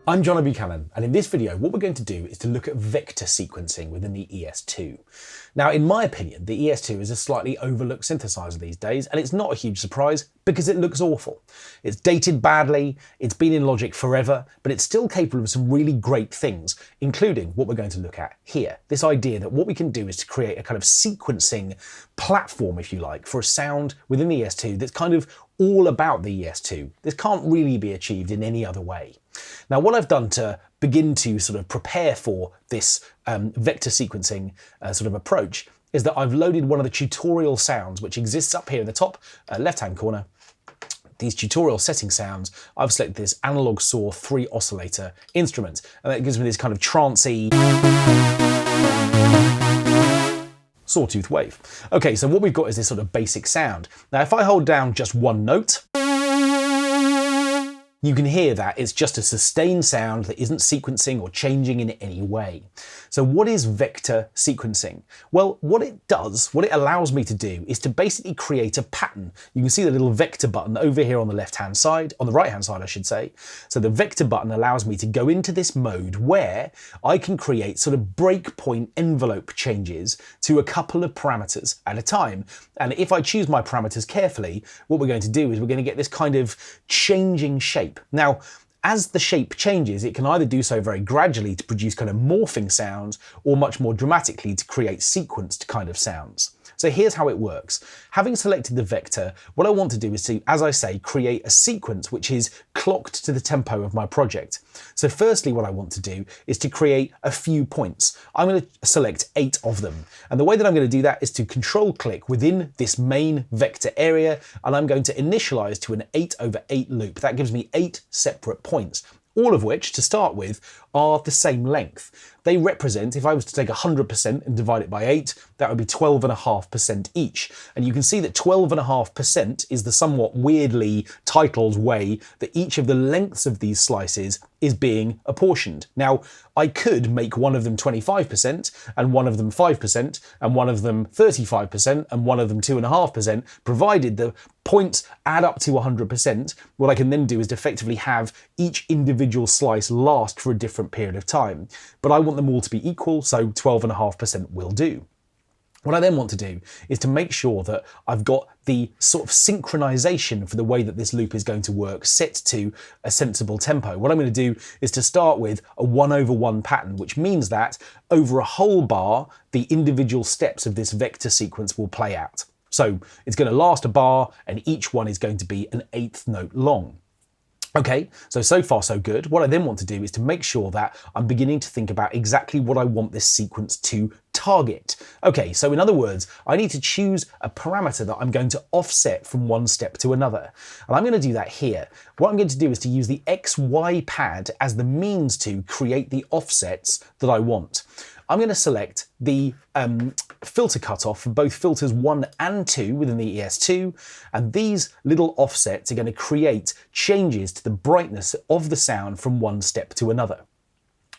I'm John Buchanan, and in this video what we're going to do is to look at vector sequencing within the ES2. Now, in my opinion, the ES2 is a slightly overlooked synthesizer these days, and it's not a huge surprise because it looks awful. It's dated badly, it's been in Logic forever, but it's still capable of some really great things, including what we're going to look at here. This idea that what we can do is to create a kind of sequencing platform, if you like, for a sound within the ES2 that's kind of all about the ES2. This can't really be achieved in any other way. Now, what I've done to begin to sort of prepare for this vector sequencing sort of approach is that I've loaded one of the tutorial sounds which exists up here in the top left-hand corner. These tutorial setting sounds, I've selected this analog saw 3 oscillator instrument, and that gives me this kind of trancey sawtooth wave. Okay, so what we've got is this sort of basic sound. Now, if I hold down just one note, you can hear that it's just a sustained sound that isn't sequencing or changing in any way. So what is vector sequencing? Well, what it allows me to do is to basically create a pattern. You can see the little vector button over here on the left-hand side, on the right-hand side, I should say. So the vector button allows me to go into this mode where I can create sort of breakpoint envelope changes to a couple of parameters at a time. And if I choose my parameters carefully, what we're going to do is we're going to get this kind of changing shape. Now, as the shape changes, it can either do so very gradually to produce kind of morphing sounds or much more dramatically to create sequenced kind of sounds. So here's how it works. Having selected the vector, what I want to do is to, as I say, create a sequence which is clocked to the tempo of my project. So firstly, what I want to do is to create a few points. I'm going to select 8 of them. And the way that I'm going to do that is to control click within this main vector area, and I'm going to initialize to an 8/8 loop. That gives me 8 separate points, all of which, to start with, are the same length. They represent, if I was to take 100% and divide it by 8, that would be 12.5% each. And you can see that 12.5% is the somewhat weirdly titled way that each of the lengths of these slices is being apportioned. Now, I could make one of them 25% and one of them 5% and one of them 35% and one of them 2.5%, provided the points add up to 100%. What I can then do is effectively have each individual slice last for a different period of time. But I want them all to be equal, so 12.5% will do. What I then want to do is to make sure that I've got the sort of synchronization for the way that this loop is going to work set to a sensible tempo. What I'm going to do is to start with a 1/1 pattern, which means that over a whole bar, the individual steps of this vector sequence will play out. So it's going to last a bar, and each one is going to be an 1/8 note long. Okay, so far so good. What I then want to do is to make sure that I'm beginning to think about exactly what I want this sequence to target. Okay, so in other words, I need to choose a parameter that I'm going to offset from one step to another. And I'm going to do that here. What I'm going to do is to use the XY pad as the means to create the offsets that I want. I'm going to select the filter cutoff for both filters 1 and 2 within the ES2, and these little offsets are going to create changes to the brightness of the sound from one step to another.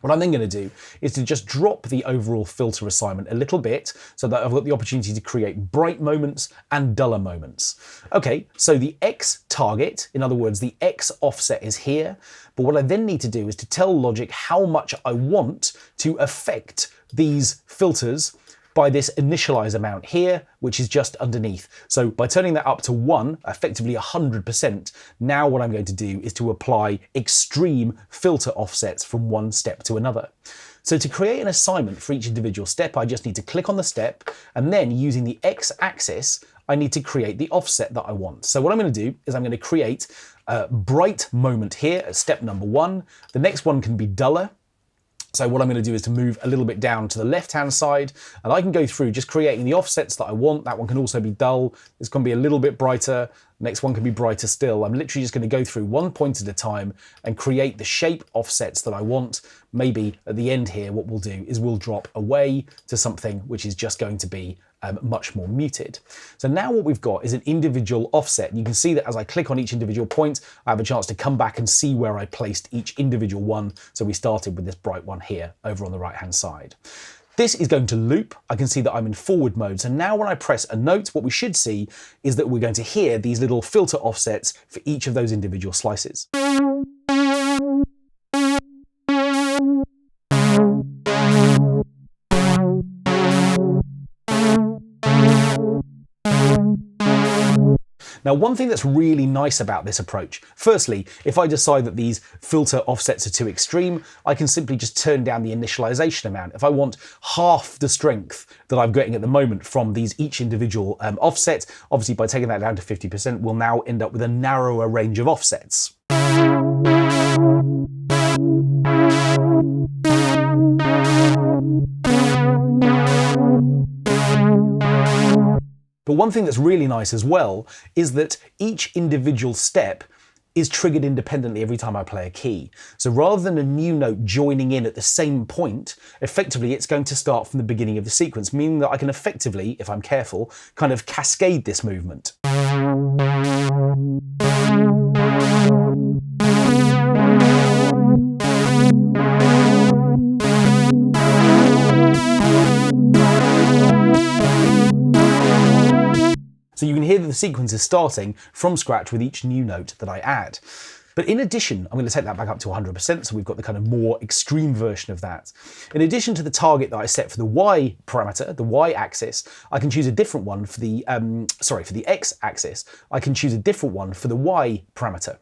What I'm then going to do is to just drop the overall filter assignment a little bit so that I've got the opportunity to create bright moments and duller moments. Okay, so the X target, in other words, the X offset is here, but what I then need to do is to tell Logic how much I want to affect these filters by this initialize amount here, which is just underneath. So by turning that up to 1, effectively 100%, now what I'm going to do is to apply extreme filter offsets from one step to another. So to create an assignment for each individual step, I just need to click on the step, and then using the X-axis, I need to create the offset that I want. So what I'm going to do is I'm going to create a bright moment here at step number 1. The next one can be duller. So what I'm going to do is to move a little bit down to the left-hand side, and I can go through just creating the offsets that I want. That one can also be dull. It's going to be a little bit brighter. Next one can be brighter still. I'm literally just going to go through one point at a time and create the shape offsets that I want. Maybe at the end here, what we'll do is we'll drop away to something which is just going to be much more muted. So now what we've got is an individual offset. And you can see that as I click on each individual point, I have a chance to come back and see where I placed each individual one. So we started with this bright one here over on the right-hand side. This is going to loop. I can see that I'm in forward mode. So now when I press a note, what we should see is that we're going to hear these little filter offsets for each of those individual slices. Now, one thing that's really nice about this approach, firstly, if I decide that these filter offsets are too extreme, I can simply just turn down the initialization amount. If I want half the strength that I'm getting at the moment from each individual offset, obviously by taking that down to 50%, we'll now end up with a narrower range of offsets. But one thing that's really nice as well is that each individual step is triggered independently every time I play a key. So rather than a new note joining in at the same point, effectively it's going to start from the beginning of the sequence, meaning that I can effectively, if I'm careful, kind of cascade this movement. So you can hear that the sequence is starting from scratch with each new note that I add. But in addition, I'm going to take that back up to 100%, so we've got the kind of more extreme version of that. In addition to the target that I set for the Y parameter, the Y axis, I can choose a different one for the, for the X axis. I can choose a different one for the Y parameter.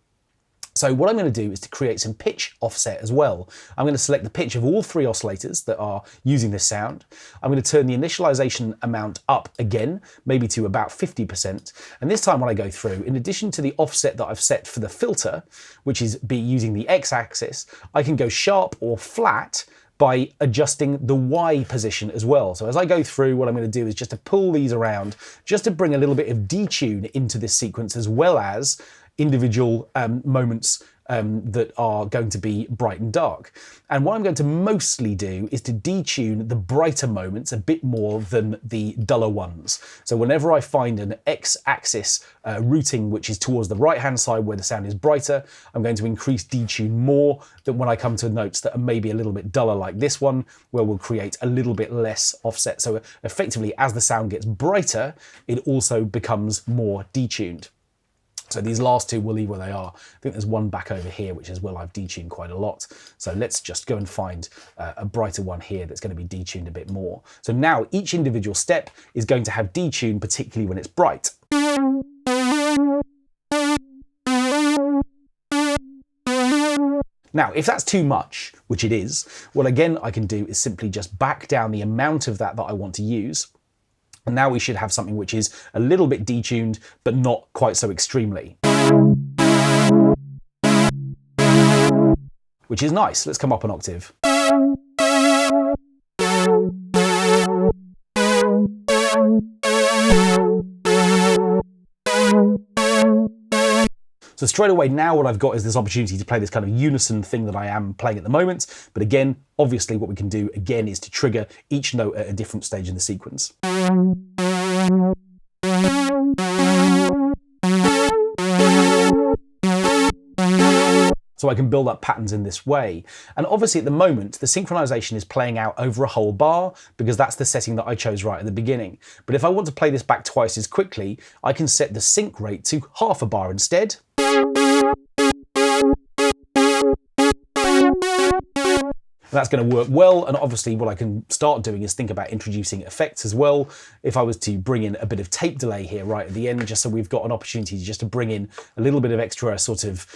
So what I'm going to do is to create some pitch offset as well. I'm going to select the pitch of all three oscillators that are using this sound. I'm going to turn the initialization amount up again, maybe to about 50%. And this time when I go through, in addition to the offset that I've set for the filter, which is using the X-axis, I can go sharp or flat by adjusting the Y position as well. So as I go through, what I'm going to do is just to pull these around, just to bring a little bit of detune into this sequence, as well as individual moments that are going to be bright and dark. And what I'm going to mostly do is to detune the brighter moments a bit more than the duller ones. So whenever I find an X-axis routing which is towards the right-hand side where the sound is brighter, I'm going to increase detune more than when I come to notes that are maybe a little bit duller like this one, where we'll create a little bit less offset. So effectively, as the sound gets brighter, it also becomes more detuned. So these last two will leave where they are. I think there's one back over here, which is where I've detuned quite a lot. So let's just go and find a brighter one here that's going to be detuned a bit more. So now each individual step is going to have detune, particularly when it's bright. Now, if that's too much, which it is, what again I can do is simply just back down the amount of that I want to use. And now we should have something which is a little bit detuned, but not quite so extremely. Which is nice. Let's come up an octave. So straight away now what I've got is this opportunity to play this kind of unison thing that I am playing at the moment. But again, obviously what we can do again is to trigger each note at a different stage in the sequence. So I can build up patterns in this way. And obviously at the moment, the synchronization is playing out over a whole bar because that's the setting that I chose right at the beginning. But if I want to play this back twice as quickly, I can set the sync rate to half a bar instead. That's going to work well, and obviously what I can start doing is think about introducing effects as well. If I was to bring in a bit of tape delay here right at the end, just so we've got an opportunity just to bring in a little bit of extra sort of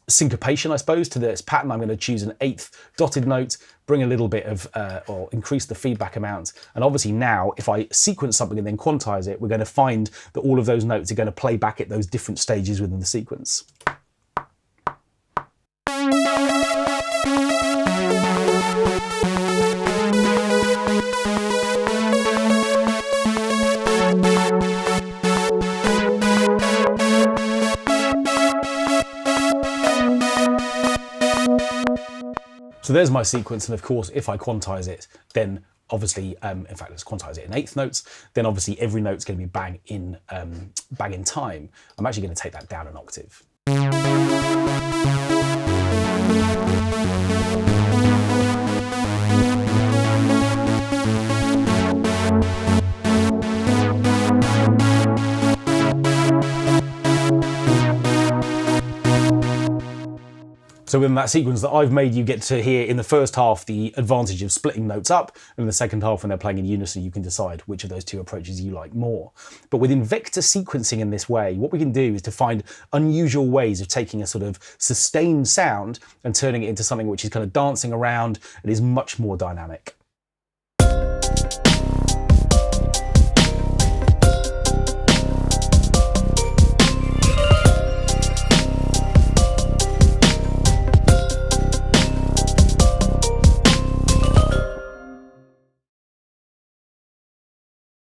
syncopation, I suppose, to this pattern. I'm going to choose an 8th dotted note, bring a little bit of, or increase the feedback amount. And obviously now, if I sequence something and then quantize it, we're going to find that all of those notes are going to play back at those different stages within the sequence. So there's my sequence, and of course, if I quantize it, then obviously, in fact, let's quantize it in 8th notes, then obviously every note's going to be bang in time. I'm actually going to take that down an octave. So in that sequence that I've made, you get to hear in the first half the advantage of splitting notes up, and in the second half when they're playing in unison, you can decide which of those two approaches you like more. But within vector sequencing in this way, what we can do is to find unusual ways of taking a sort of sustained sound and turning it into something which is kind of dancing around and is much more dynamic.